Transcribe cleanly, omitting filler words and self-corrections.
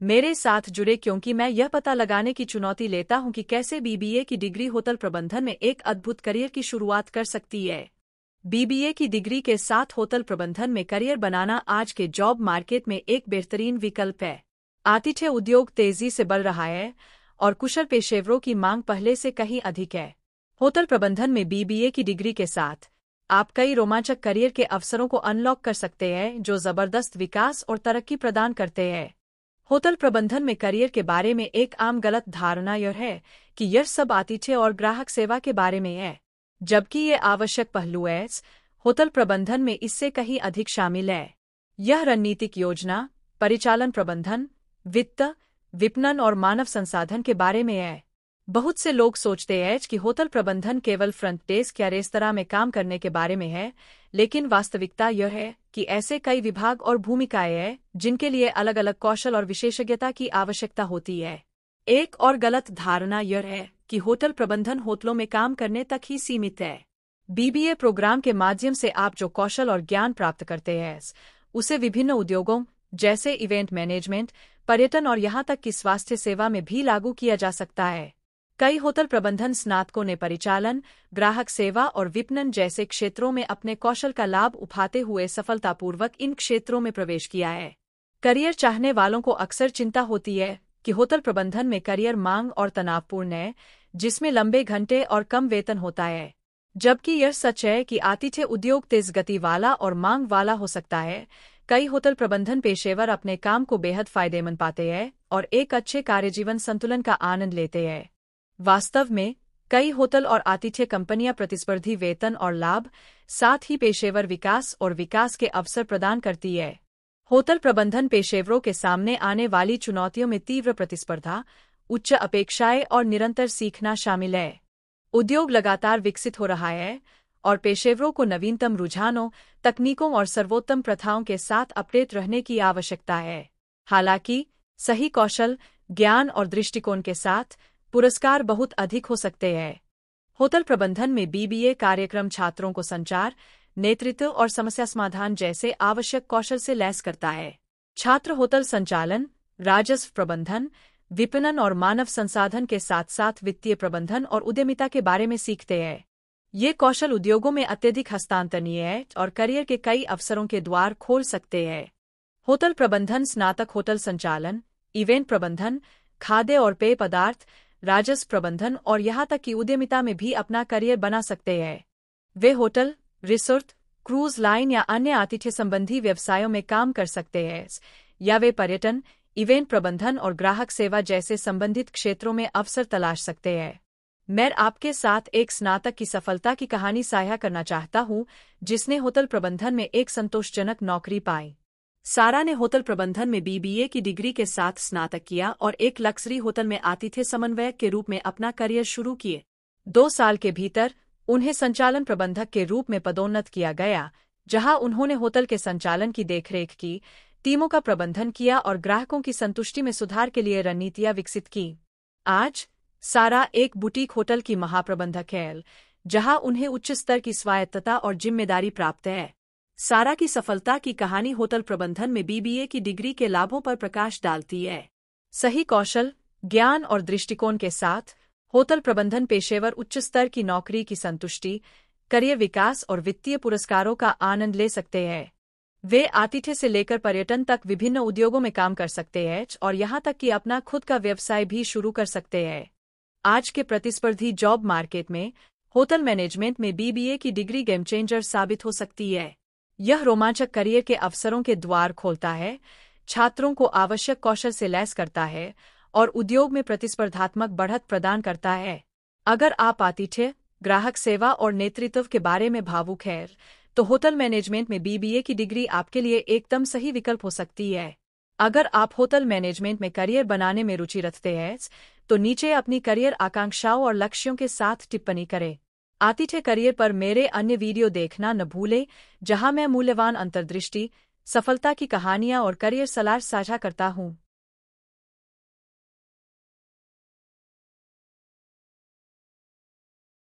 मेरे साथ जुड़े क्योंकि मैं यह पता लगाने की चुनौती लेता हूं कि कैसे बीबीए की डिग्री होटल प्रबंधन में एक अद्भुत करियर की शुरुआत कर सकती है। बीबीए की डिग्री के साथ होटल प्रबंधन में करियर बनाना आज के जॉब मार्केट में एक बेहतरीन विकल्प है। आतिथ्य उद्योग तेजी से बढ़ रहा है और कुशल पेशेवरों की मांग पहले से कहीं अधिक है। होटल प्रबंधन में बीबीए की डिग्री के साथ आप कई रोमांचक करियर के अवसरों को अनलॉक कर सकते हैं जो जबरदस्त विकास और तरक्की प्रदान करते हैं। होटल प्रबंधन में करियर के बारे में एक आम गलत धारणा यह है कि यह सब आतिथ्य और ग्राहक सेवा के बारे में है, जबकि ये आवश्यक पहलू है। होटल प्रबंधन में इससे कहीं अधिक शामिल है। यह रणनीतिक योजना, परिचालन प्रबंधन, वित्त, विपणन और मानव संसाधन के बारे में है। बहुत से लोग सोचते हैं कि होटल प्रबंधन केवल फ्रंट डेस्क या रेस्तरां में काम करने के बारे में है, लेकिन वास्तविकता यह है कि ऐसे कई विभाग और भूमिकाएं हैं जिनके लिए अलग अलग कौशल और विशेषज्ञता की आवश्यकता होती है। एक और गलत धारणा यह है कि होटल प्रबंधन होटलों में काम करने तक ही सीमित है। बीबीए प्रोग्राम के माध्यम से आप जो कौशल और ज्ञान प्राप्त करते हैं उसे विभिन्न उद्योगों जैसे इवेंट मैनेजमेंट, पर्यटन और यहां तक कि स्वास्थ्य सेवा में भी लागू किया जा सकता है। कई होटल प्रबंधन स्नातकों ने परिचालन, ग्राहक सेवा और विपणन जैसे क्षेत्रों में अपने कौशल का लाभ उठाते हुए सफलतापूर्वक इन क्षेत्रों में प्रवेश किया है। करियर चाहने वालों को अक्सर चिंता होती है कि होटल प्रबंधन में करियर मांग और तनावपूर्ण है, जिसमें लंबे घंटे और कम वेतन होता है। जबकि यह सच है कि आतिथ्य उद्योग तेज गति वाला और मांग वाला हो सकता है। कई होटल प्रबंधन पेशेवर अपने काम को बेहद फायदेमंद पाते हैं और एक अच्छे कार्यजीवन संतुलन का आनंद लेते हैं। वास्तव में कई होटल और आतिथ्य कंपनियां प्रतिस्पर्धी वेतन और लाभ, साथ ही पेशेवर विकास और विकास के अवसर प्रदान करती है। होटल प्रबंधन पेशेवरों के सामने आने वाली चुनौतियों में तीव्र प्रतिस्पर्धा, उच्च अपेक्षाएं और निरंतर सीखना शामिल है। उद्योग लगातार विकसित हो रहा है और पेशेवरों को नवीनतम रुझानों, तकनीकों और सर्वोत्तम प्रथाओं के साथ अपडेट रहने की आवश्यकता है। हालांकि सही कौशल, ज्ञान और दृष्टिकोण के साथ पुरस्कार बहुत अधिक हो सकते हैं। होटल प्रबंधन में बीबीए कार्यक्रम छात्रों को संचार, नेतृत्व और समस्या समाधान जैसे आवश्यक कौशल से लैस करता है। छात्र होटल संचालन, राजस्व प्रबंधन, विपणन और मानव संसाधन के साथ साथ वित्तीय प्रबंधन और उद्यमिता के बारे में सीखते हैं। ये कौशल उद्योगों में अत्यधिक हस्तांतरणीय है और करियर के कई अवसरों के द्वार खोल सकते हैं। होटल प्रबंधन स्नातक होटल संचालन, इवेंट प्रबंधन, खाद्य और पेय पदार्थ, राजस्व प्रबंधन और यहां तक कि उद्यमिता में भी अपना करियर बना सकते हैं। वे होटल, रिसोर्ट, क्रूज लाइन या अन्य आतिथ्य संबंधी व्यवसायों में काम कर सकते हैं, या वे पर्यटन, इवेंट प्रबंधन और ग्राहक सेवा जैसे संबंधित क्षेत्रों में अवसर तलाश सकते हैं। मैं आपके साथ एक स्नातक की सफलता की कहानी साझा करना चाहता हूं, जिसने होटल प्रबंधन में एक संतोषजनक नौकरी पाई। सारा ने होटल प्रबंधन में बीबीए की डिग्री के साथ स्नातक किया और एक लक्जरी होटल में आतिथ्य समन्वयक के रूप में अपना करियर शुरू किए। 2 साल के भीतर उन्हें संचालन प्रबंधक के रूप में पदोन्नत किया गया, जहां उन्होंने होटल के संचालन की देखरेख की, टीमों का प्रबंधन किया और ग्राहकों की संतुष्टि में सुधार के लिए रणनीतियां विकसित की। आज सारा एक बुटीक होटल की महाप्रबंधक है, जहां उन्हें उच्च स्तर की स्वायत्तता और जिम्मेदारी प्राप्त है। सारा की सफलता की कहानी होटल प्रबंधन में बीबीए की डिग्री के लाभों पर प्रकाश डालती है। सही कौशल, ज्ञान और दृष्टिकोण के साथ होटल प्रबंधन पेशेवर उच्च स्तर की नौकरी की संतुष्टि, करियर विकास और वित्तीय पुरस्कारों का आनंद ले सकते हैं। वे आतिथ्य से लेकर पर्यटन तक विभिन्न उद्योगों में काम कर सकते हैं और यहां तक कि अपना खुद का व्यवसाय भी शुरू कर सकते हैं। आज के प्रतिस्पर्धी जॉब मार्केट में होटल मैनेजमेंट में बीबीए की डिग्री गेम चेंजर साबित हो सकती है। यह रोमांचक करियर के अवसरों के द्वार खोलता है, छात्रों को आवश्यक कौशल से लैस करता है और उद्योग में प्रतिस्पर्धात्मक बढ़त प्रदान करता है। अगर आप आतिथ्य, ग्राहक सेवा और नेतृत्व के बारे में भावुक हैं, तो होटल मैनेजमेंट में बीबीए की डिग्री आपके लिए एकदम सही विकल्प हो सकती है। अगर आप होटल मैनेजमेंट में करियर बनाने में रुचि रखते हैं, तो नीचे अपनी करियर आकांक्षाओं और लक्ष्यों के साथ टिप्पणी करें। आतिथ्य करियर पर मेरे अन्य वीडियो देखना न भूलें, जहां मैं मूल्यवान अंतर्दृष्टि, सफलता की कहानियां और करियर सलाह साझा करता हूं।